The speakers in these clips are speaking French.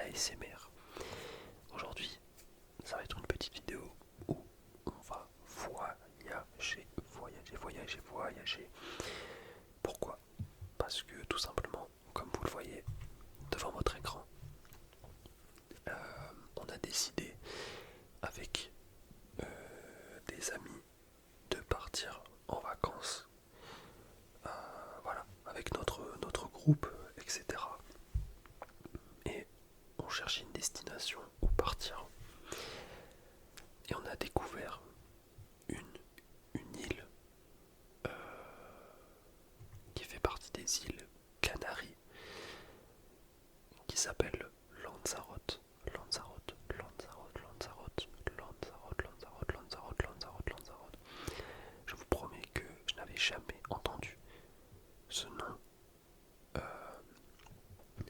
ASMR. Aujourd'hui, ça va être une petite vidéo où on va voyager. Pourquoi? Parce que tout simplement, comme vous le voyez devant votre écran, on a décidé avec des amis de partir en vacances, voilà, avec notre groupe, etc. Et on cherchait une destination où partir. Et on a découvert une île qui fait partie des îles Canaries, qui s'appelle Lanzarote. Je vous promets que je n'avais jamais entendu ce nom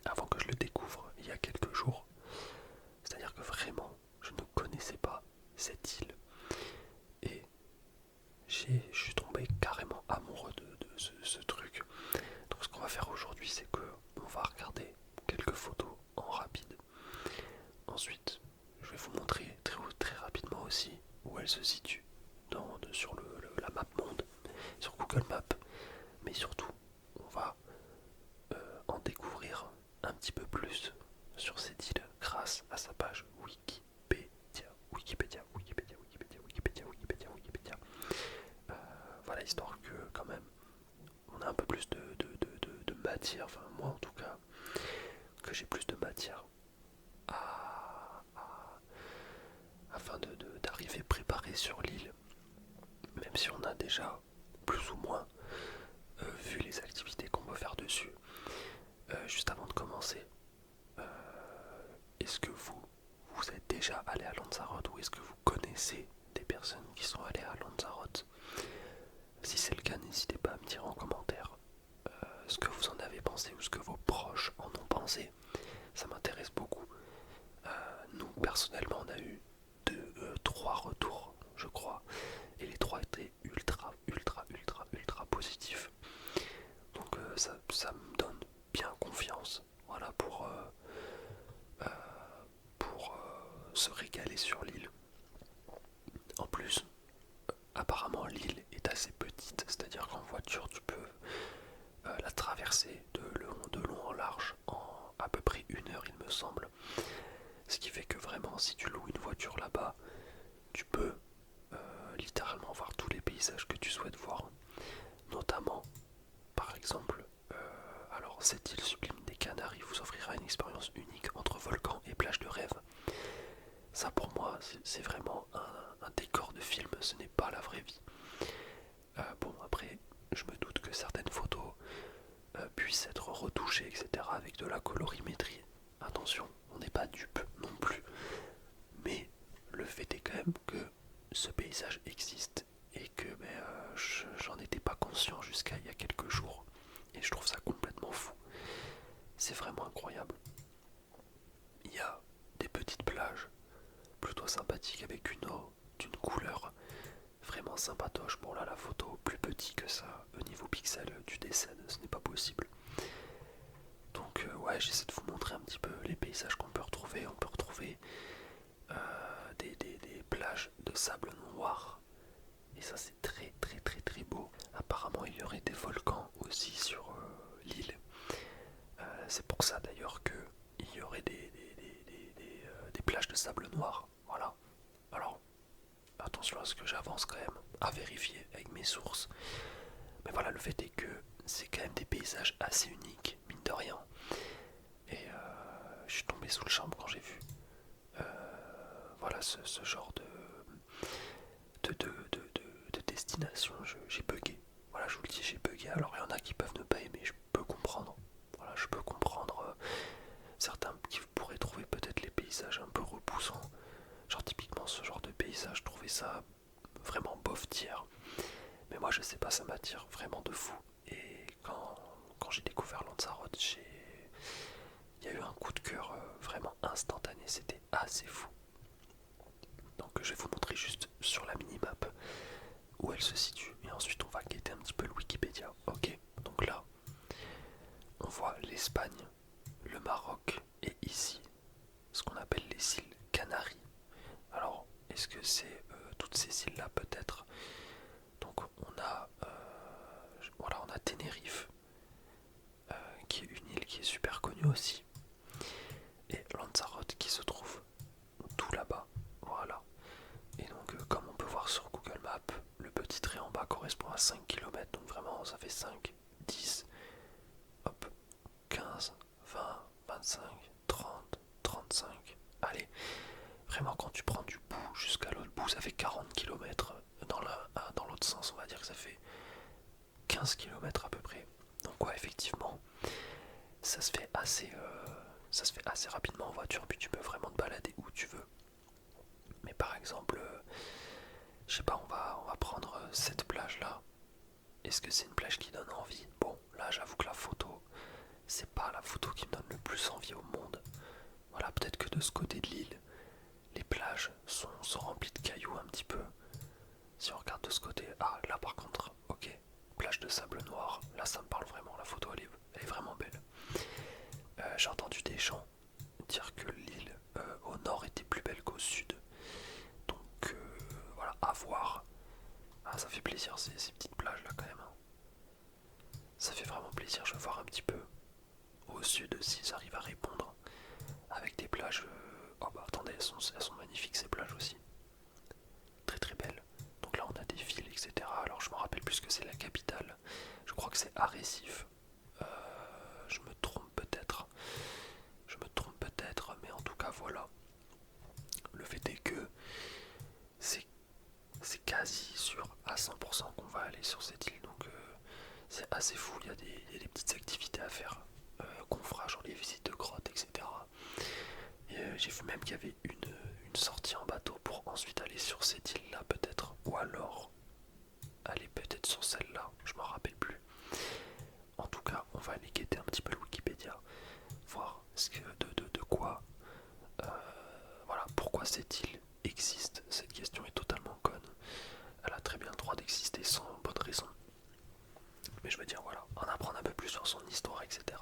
avant que je le découvre il y a quelques jours. C'est-à-dire que vraiment, je ne connaissais pas cette île. Et je suis tombé carrément amoureux de ce truc. Donc ce qu'on va faire aujourd'hui, c'est que on va regarder quelques photos en rapide. Ensuite, je vais vous montrer très rapidement aussi où elle se situe sur la map monde, sur Google Maps. Mais surtout, on va en découvrir un petit peu plus sur cette île grâce à sa page Wikipédia. Voilà, histoire que quand même on a un peu plus de matière, enfin moi en tout cas, que j'ai plus de matière afin d'arriver préparé sur l'île, même si on a déjà plus ou moins vu les activités qu'on peut faire dessus. Juste avant de commencer, est-ce que vous êtes déjà allé à Lanzarote ou est-ce que vous connaissez des personnes qui sont allées à Lanzarote? Si c'est le cas, n'hésitez pas à me dire en commentaire ce que vous en avez pensé ou ce que vos proches en ont pensé. Ça m'intéresse beaucoup. Nous, personnellement, on a eu trois retours, je crois, et les trois étaient ultra positifs. Donc ça me donne bien confiance, voilà, se régaler sur l'île. En plus, apparemment l'île est assez petite, c'est-à-dire qu'en voiture tu peux la traverser de long en large en à peu près 1 heure, il me semble. Ce qui fait que vraiment, si tu loues une voiture là-bas, tu peux littéralement voir tous les paysages que tu souhaites voir. Notamment, par exemple, alors cette île sublime des Canaries vous offrira une expérience unique entre volcans et plages de rêve. Ça pour moi, c'est vraiment un décor de film, ce n'est pas la vraie vie. Bon, après, je me doute que certaines photos puissent être retouchées, etc. avec de la colorimétrie. Attention, on n'est pas dupe non plus. Mais le fait est quand même que ce paysage existe et que j'en étais pas conscient jusqu'à il y a quelques jours. Et je trouve ça complètement fou. C'est vraiment incroyable. Il y a des petites plages plutôt sympathiques avec une eau d'une couleur vraiment sympatoche. Bon là la photo plus petit que ça, au niveau pixel du décède, ce n'est pas possible. Donc ouais, j'essaie de vous montrer un petit peu les paysages qu'on peut retrouver. On peut retrouver des plages de sable noir. Et ça c'est très beau. Apparemment il y aurait des volcans aussi sur l'île. C'est pour ça d'ailleurs qu'il y aurait des plages de sable noir. Voilà. Alors attention à ce que j'avance quand même, à vérifier avec mes sources. Mais voilà, le fait est que c'est quand même des paysages assez uniques, mine de rien. Et je suis tombé sous le charme quand j'ai vu voilà ce genre de destination. J'ai bugué. Voilà, je vous le dis, j'ai bugué. Alors il y en a qui peuvent ne pas aimer, je peux comprendre. Voilà, je peux comprendre certains qui pourraient trouver peut-être les paysages un peu repoussants. Genre typiquement ce genre de paysage, je trouvais ça vraiment bof tiers. Mais moi je sais pas, ça m'attire vraiment de fou. Et quand j'ai découvert Lanzarote, il y a eu un coup de cœur vraiment instantané, c'était assez fou. Donc je vais vous montrer juste sur la minimap où elle se situe. Et ensuite on va guetter un petit peu le Wikipédia. Ok, donc là, on voit l'Espagne, le Maroc et ici est-ce que c'est toutes ces îles-là peut-être? Donc voilà, on a Tenerife, qui est une île qui est super connue aussi, et Lanzarote qui se trouve tout là-bas, voilà. Et donc comme on peut voir sur Google Maps, le petit trait en bas correspond à 5 km, donc vraiment ça fait 5, 10, hop, 15, 20, 25, 30, 35, allez, vraiment quand tu prends du bout jusqu'à l'autre bout, ça fait 40 km, dans l'autre sens on va dire que ça fait 15 km à peu près. Donc ouais, effectivement, ça se fait assez rapidement en voiture, puis tu peux vraiment te balader où tu veux. Mais par exemple, je sais pas, on va prendre cette plage là. Est-ce que c'est une plage qui donne envie? Bon, là j'avoue que la photo, c'est pas la photo qui me donne le plus envie au monde. Voilà, peut-être que de ce côté de l'île, les plages sont remplies de cailloux un petit peu. Si on regarde de ce côté, ah là par contre, ok, plage de sable noir, là ça me parle vraiment, la photo elle est vraiment belle. J'ai entendu des gens dire que l'île au nord était plus belle qu'au sud. Donc voilà, à voir. Ah, ça fait plaisir ces petites plages là quand même, hein. Ça fait vraiment plaisir, je veux voir un petit peu au sud s'ils arrivent à répondre avec des plages. Oh bah attendez, elles sont magnifiques ces plages aussi. Très très belles. Donc là on a des villes, etc. Alors je me rappelle plus que c'est la capitale. Je crois que c'est Arrecife. Je me trompe peut-être. Mais en tout cas voilà. Le fait est que c'est quasi sûr à 100% qu'on va aller sur cette île. Donc c'est assez fou, il y a des petites activités à faire qu'on fera, genre les visites de grottes, etc. Et j'ai vu même qu'il y avait une sortie en bateau pour ensuite aller sur cette île là peut-être, ou alors aller peut-être sur celle-là, je m'en rappelle plus. En tout cas, on va aller guetter un petit peu le Wikipédia, voir de quoi, voilà, pourquoi cette île existe. Cette question est totalement conne. Elle a très bien le droit d'exister sans bonne raison. Mais je veux dire, voilà, en apprendre un peu plus sur son histoire, etc.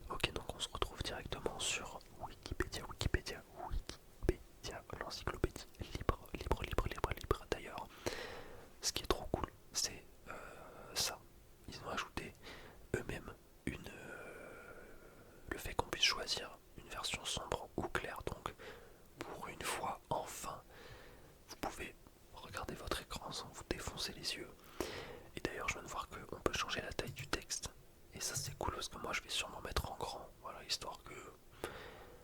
Ok, donc on se retrouve directement sur Wikipédia, l'encyclopédie libre. D'ailleurs, ce qui est trop cool, c'est ça. Ils ont ajouté eux-mêmes le fait qu'on puisse choisir une version sombre ou claire. Donc, pour une fois, enfin, vous pouvez regarder votre écran sans vous défoncer les yeux. Et d'ailleurs, je viens de voir qu'on peut changer la taille du texte. Et ça, c'est cool parce que moi, je vais sûrement mettre en grand. Voilà, histoire que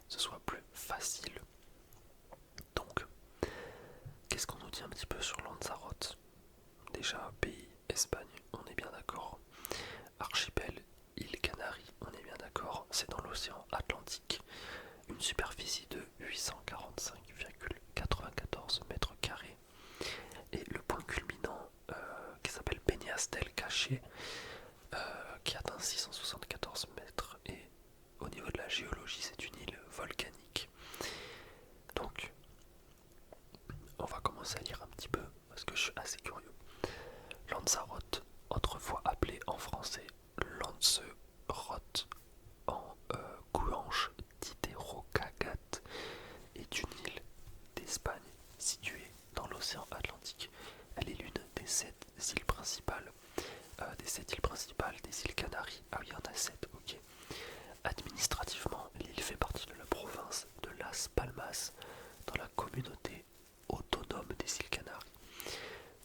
ce soit plus facile. Donc, qu'est-ce qu'on nous dit un petit peu sur Lanzarote? Déjà, pays, Espagne, on est bien d'accord. Archipel, île Canaries, on est bien d'accord. C'est dans l'océan Atlantique. Une superficie de 845,94 mètres carrés. Et le point culminant qui s'appelle Peñas del Caché, qui atteint 674 mètres. Et au niveau de la géologie, c'est une île volcanique. Donc, on va commencer à lire un petit peu parce que je suis assez curieux. Lanzarote, autrefois appelé en français Lancerote, en Guanche d'Hydrocagat, est une île d'Espagne située dans l'océan Atlantique. Elle est l'une des 7 îles principales. Des îles Canaries. Ah oui, il y en a 7, ok. Administrativement, l'île fait partie de la province de Las Palmas, dans la communauté autonome des îles Canaries.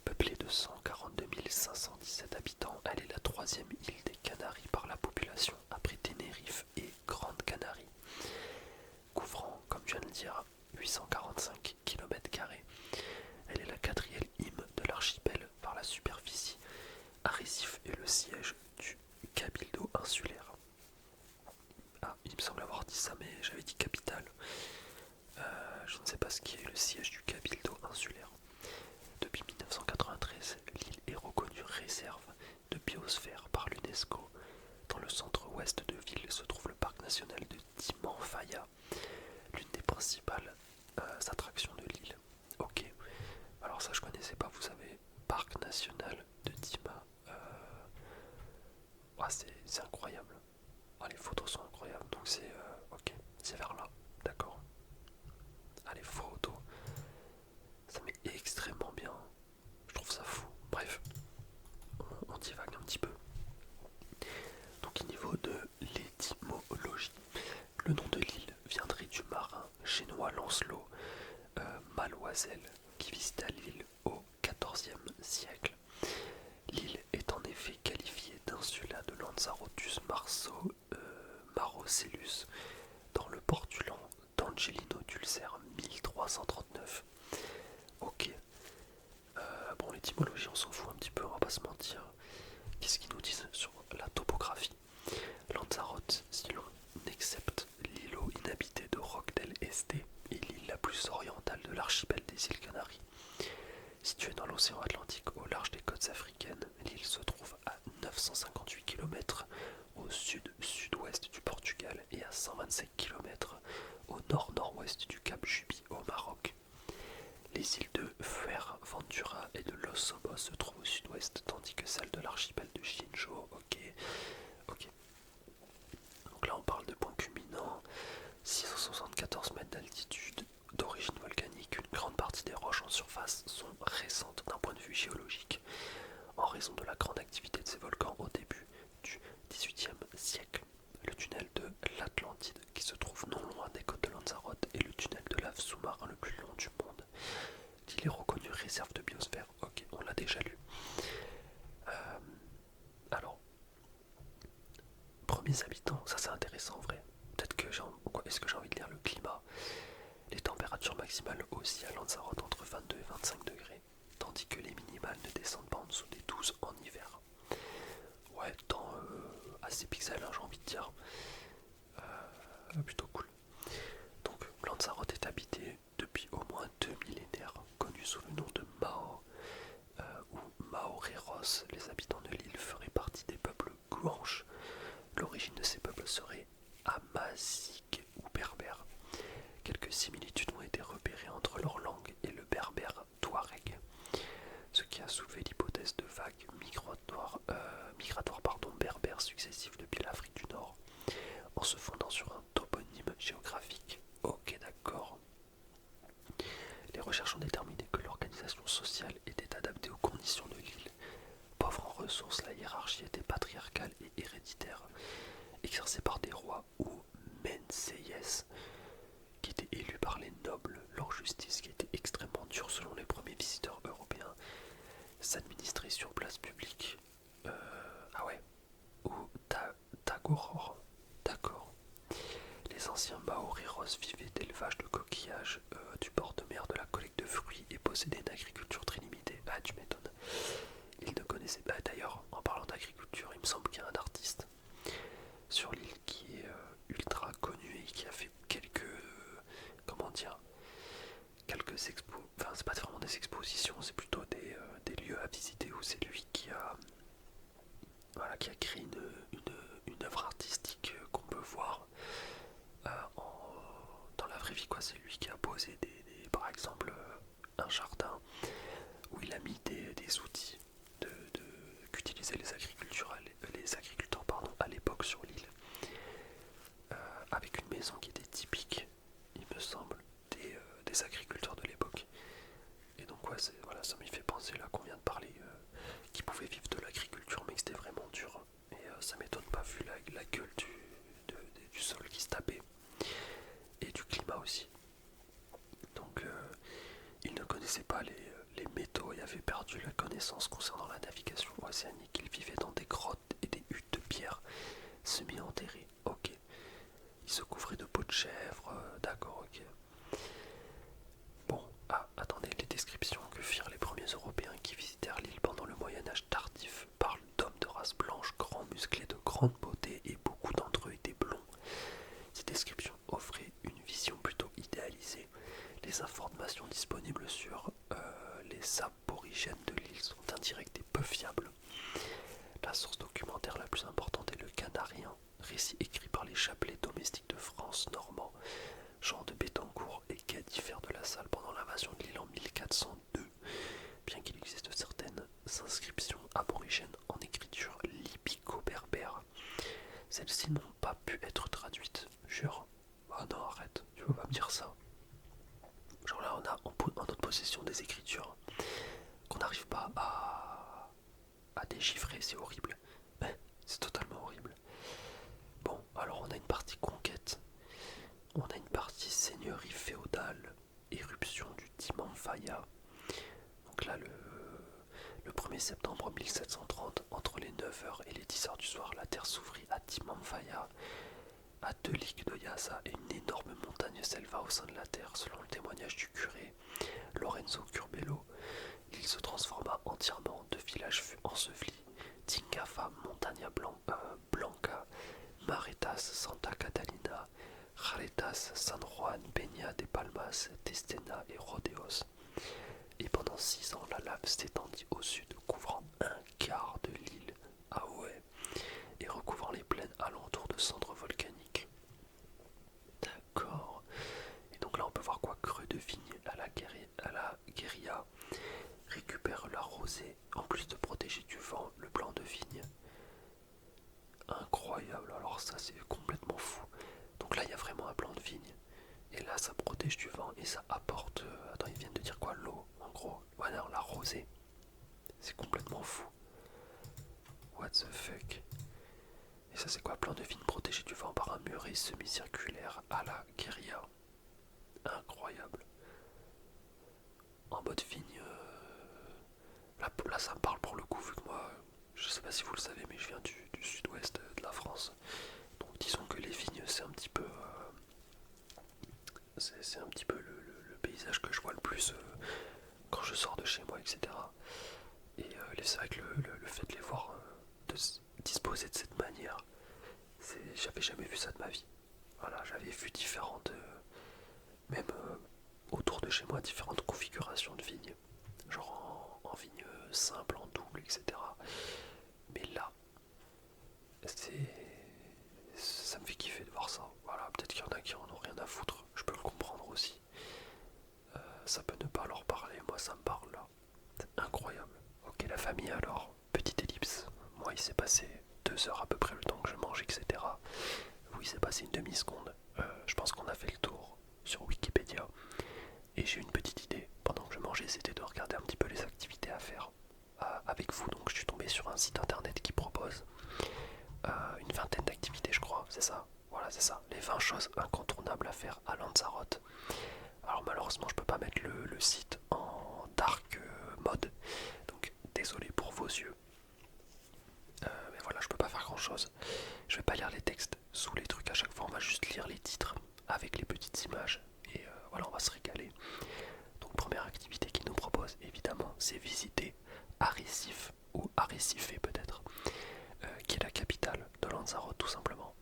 Peuplée de 142 517 habitants, elle est la troisième île des Canaries par la population, après Tenerife et Grande Canarie. Couvrant, comme je viens de le dire, 845 km², elle est la quatrième île de l'archipel par la superficie. Arrecife est le siège du Cabildo insulaire. Ah, il me semble avoir dit ça, mais j'avais dit capitale. l'étymologie, on s'en fout un petit peu, on va pas se mentir. Qu'est-ce qu'ils nous disent sur la topographie? Lanzarote, si l'on accepte l'îlot inhabité de Roque del Este, est l'île la plus orientale de l'archipel des îles Canaries. Située dans l'océan Atlantique au large des côtes africaines, l'île se trouve à 958 km au sud-sud-ouest du Portugal et à 127 km au nord-nord-ouest du Cap Juby au Maroc. Les îles de Fuerteventura et de Los Sobos se trouvent au sud-ouest, tandis que celles de l'archipel de Chincho, ok. Donc là on parle de points culminants, 674 mètres d'altitude, d'origine volcanique. Une grande partie des roches en surface sont récentes d'un point de vue géologique, en raison de la grande activité de ces volcans au début du XVIIIe siècle. Le tunnel de l'Atlantide, qui se trouve non loin des côtes de Lanzarote, est le tunnel de lave sous-marin le plus long du monde. L'île est reconnue réserve de biosphère. Ok, on l'a déjà lu. Alors, premiers habitants, ça c'est intéressant en vrai. Peut-être que est-ce que j'ai envie de lire le climat? Les températures maximales oscillent à Lanzarote entre 22 et 25 degrés, tandis que les minimales ne descendent pas en dessous des 12 en hiver. Ouais, temps assez pixel, hein, j'ai envie de dire. Plutôt cool. Donc, Lanzarote est habité depuis au moins 2 millénaires, connu sous le nom de Mao ou Maoreros. Les habitants de l'île feraient partie des peuples guanches. L'origine de ces peuples serait amazigh ou berbère. Quelques similitudes ont été repérées entre leur langue et le berbère touareg, ce qui a soulevé l'hypothèse de vagues migratoires berbères successives depuis l'Afrique du Nord, en se fondant sur un toponyme géographique. Ok, d'accord. Les recherches ont déterminé que l'organisation sociale était adaptée aux conditions de l'île. Pauvre en ressources, la hiérarchie était patriarcale et héréditaire, exercée par des rois ou menseyes, qui étaient élus par les nobles. Leur justice, qui était extrêmement dure selon les premiers visiteurs européens, s'administrait sur place publique. Ou Tagoror. D'accord. Les anciens Maoreros vivaient d'élevage de coquillages, du bord de mer, de la collecte de fruits et possédaient une agriculture très limitée. Ah, tu m'étonnes. Ils ne connaissaient pas. D'ailleurs, en parlant d'agriculture, il me semble qu'il y a un artiste sur l'île qui est ultra connu et qui a fait quelques expos. Enfin, c'est pas vraiment des expositions, c'est plutôt des lieux à visiter où c'est lui qui a créé une œuvre artistique qu'on peut voir dans la vraie vie, quoi. C'est lui qui a posé par exemple un jardin où il a mis des outils qu'utilisaient les agriculteurs à l'époque sur l'île, avec une maison qui était typique, il me semble, des agriculteurs de l'époque. Et donc ouais, ça m'y fait penser là qu'on vient de parler, qui pouvaient vivre de l'agriculture mais que c'était vraiment dur. Et ça m'étonne pas vu la gueule du sol qui se tapait et du climat aussi. Donc ils ne connaissaient pas les métaux et avaient perdu la connaissance concernant la navigation océanique. Ils vivaient dans des grottes et des huttes de pierre semi-enterrées. Ok. Ils se couvraient de peau de chèvre. D'accord, ok. Bon, attendez, les descriptions que firent les premiers Européens qui visitèrent l'île pendant le Moyen-Âge tardif parlent d'hommes de race blanche, grands, musclés, de grande beauté, et beaucoup d'entre eux étaient blonds. Ces descriptions offraient une vision plutôt idéalisée. Les informations disponibles sur les aborigènes de l'île sont indirectes et peu fiables. La source documentaire la plus importante est le Canarien, récit écrit par les chapelets domestiques de France normands, Jean de Béthencourt et Gay diffère de la Salle pendant l'invasion de l'île en 1402, bien qu'il existe certaines inscriptions aborigènes en écriture lipico-berbère. Celles-ci n'ont pas pu être traduites, jure. Ah non, arrête, tu peux pas me dire ça. Genre là, on a en notre possession des écritures qu'on n'arrive pas à déchiffrer, c'est horrible. C'est totalement horrible. Bon, alors on a une partie conquête, on a une partie seigneurie féodale, éruption du Timanfaya. Donc là, le 1er septembre 1730, entre les 9h et les 10h du soir, la terre s'ouvrit à Timanfaya. À 2 ligues de Yassa, et une énorme montagne s'éleva au sein de la terre. Selon le témoignage du curé Lorenzo Curbelo, l'île se transforma en entièrement de villages fut enseveli. Tingafa, Montaña Blanca, Maretas, Santa Catalina, Jaretas, San Juan, Peña de Palmas, Testena et Rodeos. Et pendant 6 ans, la lave s'étendit au sud, couvrant un quart de l'île. Ah ouais, et recouvrant les plaines alentour de cendres volcaniques. D'accord. Et donc là on peut voir quoi? Creux de vigne à la guérilla récupère la rosée, en plus de protéger du vent le blanc de vigne. Incroyable, alors ça c'est complètement fou. Donc là il y a vraiment un blanc de vigne. Et là ça protège du vent et ça apporte... attends, ils viennent de dire quoi? L'eau, en gros. Ouais, non, la rosée. C'est complètement fou. What the fuck? Et ça c'est quoi? Blanc de vigne protégé du vent par un muret semi-circulaire à la guérilla. Incroyable. En mode vigne... Là ça me parle pour le coup, vu que moi, je sais pas si vous le savez, mais je viens du sud-ouest de la France. Donc disons que les vignes c'est un petit peu... c'est un petit peu le paysage que je vois le plus quand je sors de chez moi, etc. Et c'est vrai que le fait de les voir disposer de cette manière, j'avais jamais vu ça de ma vie. Voilà, j'avais vu différentes, même autour de chez moi, différentes configurations de vignes, genre en vigne simple, en double, etc. Mais là, ça me fait kiffer de voir ça. Voilà, peut-être qu'il y en a qui en ont rien à foutre, je peux le comprendre aussi. Ça peut ne pas leur parler, moi ça me parle là. C'est incroyable. Ok, la famille alors, petite ellipse. Moi il s'est passé 2 heures à peu près le temps que je mange, etc. Oui, il s'est passé une demi-seconde. Je pense qu'on a fait le tour sur Wikipédia. Et j'ai eu une petite idée pendant que je mangeais, c'était de regarder un petit peu les activités à faire avec vous. Donc je suis tombé sur un site internet qui propose une vingtaine d'activités, je crois, c'est ça. Voilà, c'est ça. Les 20 choses incontournables à faire à Lanzarote. Alors malheureusement je peux pas mettre le site en dark mode, donc désolé pour vos yeux. Mais voilà, je peux pas faire grand chose. Je vais pas lire les textes sous les trucs à chaque fois, on va juste lire les titres avec les petites images. Et voilà, on va se régaler. Donc première activité qu'ils nous propose évidemment, c'est visiter Arrecife, ou Arrecife peut-être, qui est la capitale de Lanzarote tout simplement.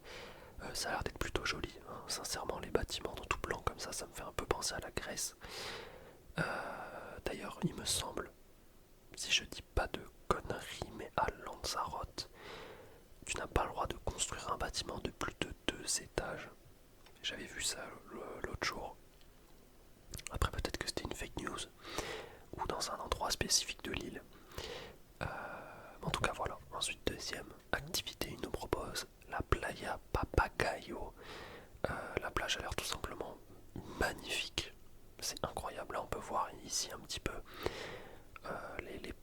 Ça a l'air d'être plutôt joli, hein. Sincèrement les bâtiments dans tout blanc comme ça me fait un peu penser à la Grèce. D'ailleurs il me semble, si je dis pas de conneries, mais à Lanzarote, tu n'as pas le droit de construire un bâtiment de plus de 2 étages. J'avais vu ça l'autre jour. Après peut-être que c'était une fake news, ou dans un endroit spécifique de l'île. En tout cas voilà. Ensuite deuxième activité, il nous propose la Playa Papagayo. La plage a l'air tout simplement magnifique. C'est incroyable. Là on peut voir ici un petit peu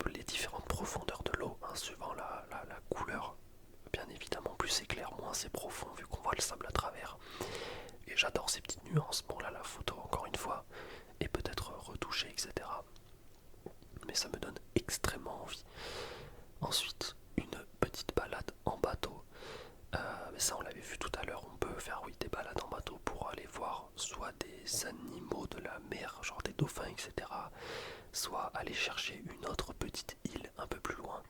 les différentes profondeurs de l'eau, hein, suivant la couleur. Bien évidemment, plus c'est clair, moins c'est profond, vu qu'on voit le sable à travers. Et j'adore ces petites nuances. Bon là la photo encore une fois est peut-être retouchée, etc. Mais ça me donne extrêmement envie. Ensuite, une petite balade en bateau. Mais ça on l'avait vu tout à l'heure, on peut faire oui des balades en bateau pour aller voir soit des animaux de la mer, genre des dauphins, etc. Soit aller chercher une autre petite île un peu plus loin,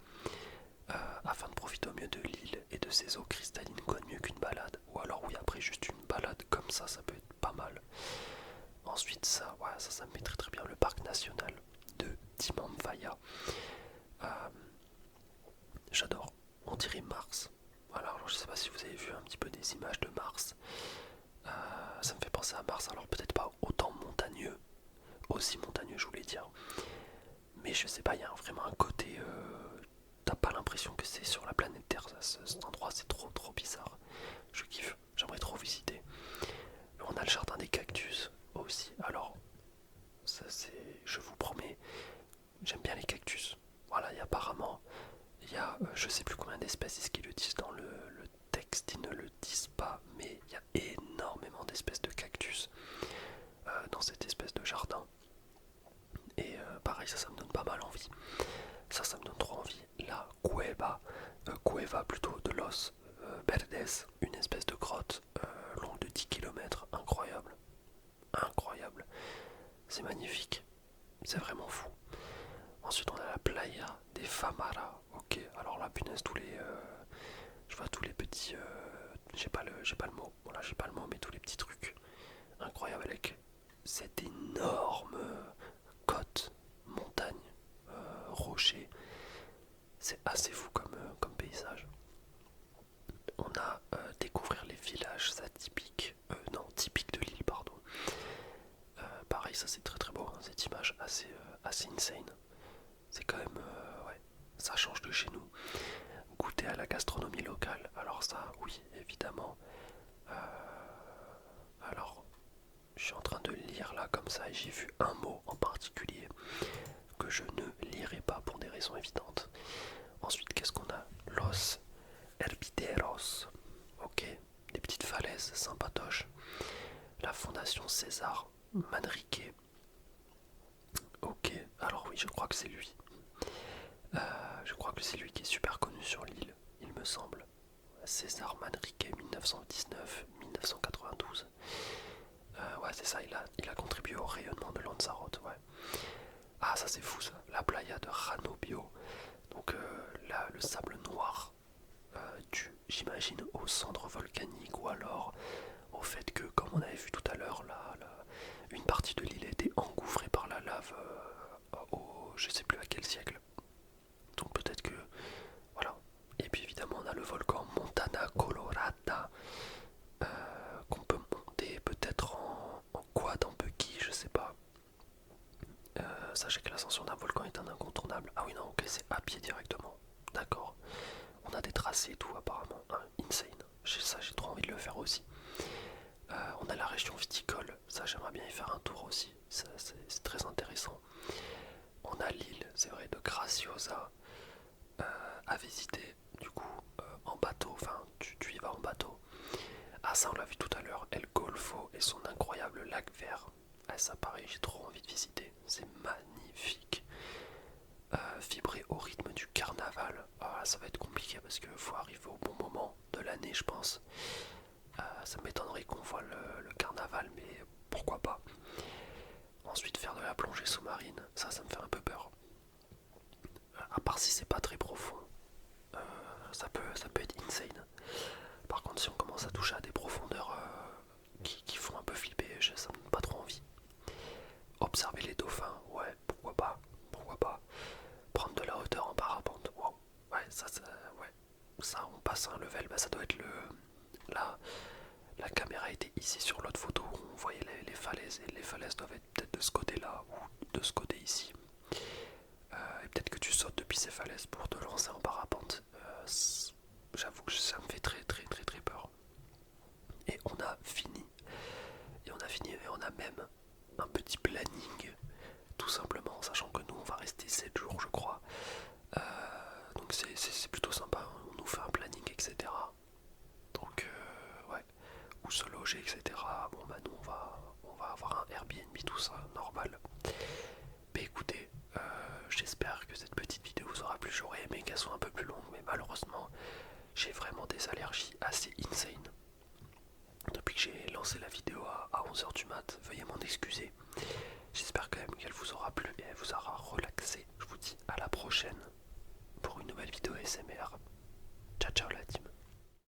afin de profiter au mieux de l'île et de ses eaux cristallines, quoi de mieux qu'une balade. Ou alors oui, après juste une balade comme ça peut être pas mal. Ensuite ça, ouais, ça me met très très bien, le parc national de Timambaya. J'adore, on dirait Mars. Voilà, alors je sais pas si vous avez vu un petit peu des images de Mars. Ça me fait penser à Mars, alors peut-être pas autant montagneux, aussi montagneux je voulais dire. Mais je sais pas, il y a vraiment un côté... t'as pas l'impression que c'est sur la planète Terre, cet endroit c'est trop bizarre. Je kiffe, j'aimerais trop visiter. On a le jardin des cactus aussi, alors ça c'est... je vous promets, j'aime bien les cactus. Voilà, et apparemment, il y a je sais plus combien d'espèces, est-ce qu'ils le disent dans le texte, ils ne le disent pas, mais il y a énormément d'espèces de cactus dans cette espèce de jardin. Et pareil, ça me donne pas mal envie. Ça me donne trop envie. La cueva plutôt de Los Verdes, une espèce de grotte longue de 10 km, incroyable. Incroyable. C'est magnifique. C'est vraiment fou. Ensuite on a la Playa Famara, ok. Alors là, punaise, je vois tous les petits, j'ai pas le mot. Voilà, j'ai pas le mot, mais tous les petits trucs incroyables avec cette énorme côte, montagne, rocher. C'est assez fou comme paysage. On a découvrir les villages atypiques, non, typiques de l'île, pardon. Pareil, ça c'est très très beau, hein, cette image assez insane. C'est quand même, ouais, ça change de chez nous. Goûter à la gastronomie locale, alors ça, oui, évidemment. Alors, je suis en train de lire là comme ça et j'ai vu un mot en particulier que je ne lirai pas pour des raisons évidentes. Ensuite, qu'est-ce qu'on a? Los Herbideros, ok, des petites falaises sympatoches. La fondation César Manrique, ok, alors oui, je crois que c'est lui. Je crois que c'est lui qui est super connu sur l'île, il me semble. César Manrique, 1919-1992. Ouais, c'est ça, il a contribué au rayonnement de Lanzarote, ouais. Ah, ça c'est fou ça, la playa de Ranobio. Donc là, le sable noir dû, j'imagine, aux cendres volcaniques ou alors au fait que, comme on avait vu tout à l'heure, une partie de l'île était engouffrée par la lave je sais plus à quel siècle. Donc peut-être que, voilà. Et puis évidemment, on a le volcan Montana Colorada qu'on peut monter peut-être en quad, en buggy, je sais pas. Sachez que l'ascension d'un volcan est un incontournable. Ah oui, non, ok, c'est à pied directement. D'accord. On a des tracés et tout, apparemment. Hein, insane. Ça, j'ai trop envie de le faire aussi. On a la région viticole. Ça, j'aimerais bien y faire un tour aussi. C'est très intéressant. On a l'île, c'est vrai, de Graciosa à visiter. Du coup, en bateau. Enfin, tu y vas en bateau. Ah, ça, on l'a vu tout à l'heure. El Golfo et son incroyable lac vert. Ah, ça, pareil, j'ai trop envie de visiter. C'est magnifique. Vibrer au rythme du carnaval. Ah, ça va être compliqué parce qu'il faut arriver au bon moment de l'année, je pense. Ça m'étonnerait qu'on voit le carnaval, mais pourquoi pas. Ensuite, faire de la plongée sous-marine, ça me fait un peu peur. À part si c'est pas très profond, ça peut être insane. Par contre, si on commence à toucher à des profondeurs qui font un peu flipper, ça me donne pas trop envie. Observer les dauphins, ouais, pourquoi pas, pourquoi pas. Prendre de la hauteur en parapente, wow. Ouais, ouais. Ça, on passe un level, bah ça doit être la caméra était ici sur l'autre photo où on voyait les falaises, et les falaises doivent être peut-être de ce côté-là ou de ce côté ici. Et peut-être que tu sautes depuis ces falaises pour te lancer en parapente. J'avoue que ça me fait très très très très peur. Et on a fini. Et on a même un petit planning, tout simplement, sachant que nous on va rester 7 jours je crois. Donc c'est plutôt sympa, on nous fait un planning, etc. Donc ouais, où se loger, etc. Bon bah nous on va avoir un Airbnb, tout ça, normal. Mais écoutez, j'espère que cette petite vidéo vous aura plu. J'aurais aimé qu'elle soit un peu plus longue, mais malheureusement j'ai vraiment des allergies assez insane. Depuis que j'ai lancé la vidéo à 11h du mat, veuillez m'en excuser. J'espère quand même qu'elle vous aura plu et elle vous aura relaxé. Je vous dis à la prochaine pour une nouvelle vidéo ASMR.